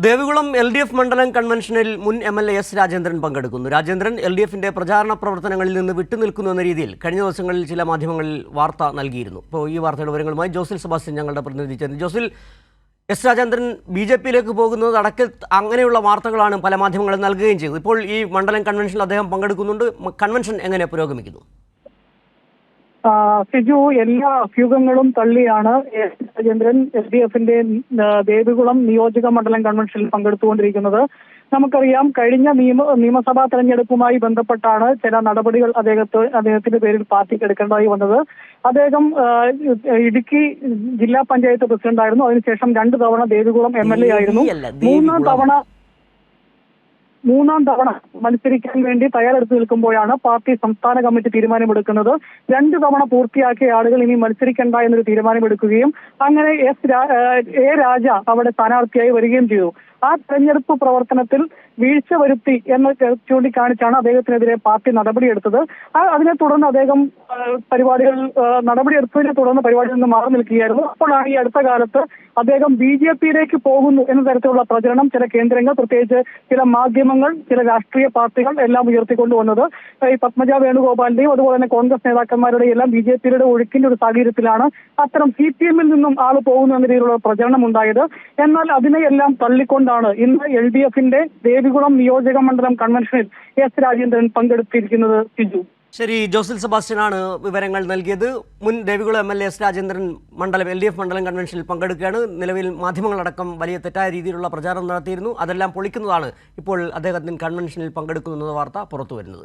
Devikulam LDF മണ്ഡലം കൺവെൻഷനിൽ മുൻ MLA എസ് രാജേന്ദ്രൻ പങ്കെടുക്കുന്നു. രാജേന്ദ്രൻ LDFന്റെ പ്രചാരണ പ്രവർത്തനങ്ങളിൽ നിന്ന് വിട്ടുനിൽക്കുന്നു എന്ന രീതിയിൽ കഴിഞ്ഞ ദിവസങ്ങളിൽ ചില മാധ്യമങ്ങളിൽ വാർത്ത നൽകിയിരുന്നു. ഇപ്പോൾ ഈ വാർത്തയുടെ വിവരങ്ങളുമായി ജോസിൽ സെബാസ്റ്റ്യൻ ഞങ്ങളുടെ പ്രതിനിധി ചേർന്നു. ജോസിൽ, എസ് രാജേന്ദ്രൻ BJPയിലേക്ക് പോകുന്നത് അടക്കം അങ്ങനെയുള്ള വാർത്തകളാണ് പല മാധ്യമങ്ങളും നൽകുകയും ചെയ്തത്. ഇപ്പോൾ ഈ മണ്ഡലം കൺവെൻഷനിൽ അദ്ദേഹം പങ്കെടുക്കുന്നുണ്ട്. കൺവെൻഷൻ എങ്ങനെ പുരോഗമിക്കുന്നു? സിജു, എല്ലാ അഭ്യൂഹങ്ങളും തള്ളിയാണ് എസ് രാജേന്ദ്രൻ LDFന്റെ ദേവികുളം നിയോജക മണ്ഡലം കൺവെൻഷനിൽ പങ്കെടുത്തുകൊണ്ടിരിക്കുന്നത്. നമുക്കറിയാം, കഴിഞ്ഞ നിയമസഭാ തെരഞ്ഞെടുപ്പുമായി ബന്ധപ്പെട്ടാണ് ചില നടപടികൾ അദ്ദേഹത്തിന്റെ പേരിൽ പാർട്ടിക്ക് എടുക്കേണ്ടതായി വന്നത്. അദ്ദേഹം ഇടുക്കി ജില്ലാ പഞ്ചായത്ത് പ്രസിഡന്റായിരുന്നു. അതിനുശേഷം 2 തവണ ദേവികുളം MLA ആയിരുന്നു. മൂന്നാം തവണ മത്സരിക്കാൻ വേണ്ടി തയ്യാറെടുത്ത് നിൽക്കുമ്പോഴാണ് പാർട്ടി സംസ്ഥാന കമ്മിറ്റി തീരുമാനമെടുക്കുന്നത്. 2 തവണ പൂർത്തിയാക്കിയ ആളുകൾ ഇനി മത്സരിക്കേണ്ട എന്നൊരു തീരുമാനമെടുക്കുകയും അങ്ങനെ എ രാജ അവിടെ സ്ഥാനാർത്ഥിയായി വരികയും ചെയ്തു. ആ തെരഞ്ഞെടുപ്പ് പ്രവർത്തനത്തിൽ വീഴ്ച വരുത്തി എന്ന് ചൂണ്ടിക്കാണിച്ചാണ് അദ്ദേഹത്തിനെതിരെ പാർട്ടി നടപടിയെടുത്തത്. അതിനെ തുടർന്ന് അദ്ദേഹം നടപടിയെടുത്തതിനെ തുടർന്ന് പരിപാടിയിൽ നിന്ന് മാറി നിൽക്കുകയായിരുന്നു. അപ്പോഴാണ് ഈ അടുത്ത കാലത്ത് അദ്ദേഹം BJPയിലേക്ക് പോകുന്നു എന്ന തരത്തിലുള്ള പ്രചരണം ചില കേന്ദ്രങ്ങൾ, പ്രത്യേകിച്ച് ചില മാധ്യമങ്ങൾ, ചില രാഷ്ട്രീയ പാർട്ടികൾ എല്ലാം ഉയർത്തിക്കൊണ്ടുവന്നത്. ഈ പത്മജ വേണുഗോപാലിന്റെയും അതുപോലെ തന്നെ കോൺഗ്രസ് നേതാക്കന്മാരുടെയും എല്ലാം BJPയുടെ ഒഴുക്കിന്റെ ഒരു സാഹചര്യത്തിലാണ് അത്തരം CPMൽ നിന്നും ആൾ പോകുന്നു എന്ന രീതിയിലുള്ള പ്രചരണം ഉണ്ടായത്. എന്നാൽ അതിനെയെല്ലാം തള്ളിക്കൊണ്ടാണ് ഇന്ന് LDFന്റെ ദേവികുളം നിയോജക മണ്ഡലം കൺവെൻഷനിൽ എസ് രാജേന്ദ്രൻ പങ്കെടുത്തിരിക്കുന്നത്. സിജു, ശരി, ജോസിൽ സെബാസ്റ്റ്യനാണ് വിവരങ്ങൾ നൽകിയത്. മുൻ Devikulam MLA S Rajendran LDF മണ്ഡലം കൺവെൻഷനിൽ പങ്കെടുക്കുകയാണ്. നിലവിൽ മാധ്യമങ്ങളടക്കം വലിയ തെറ്റായ രീതിയിലുള്ള പ്രചാരണം നടത്തിയിരുന്നു. അതെല്ലാം പൊളിക്കുന്നതാണ് ഇപ്പോൾ അദ്ദേഹത്തിന് കൺവെൻഷനിൽ പങ്കെടുക്കുന്നു എന്ന വാർത്ത പുറത്തുവരുന്നത്.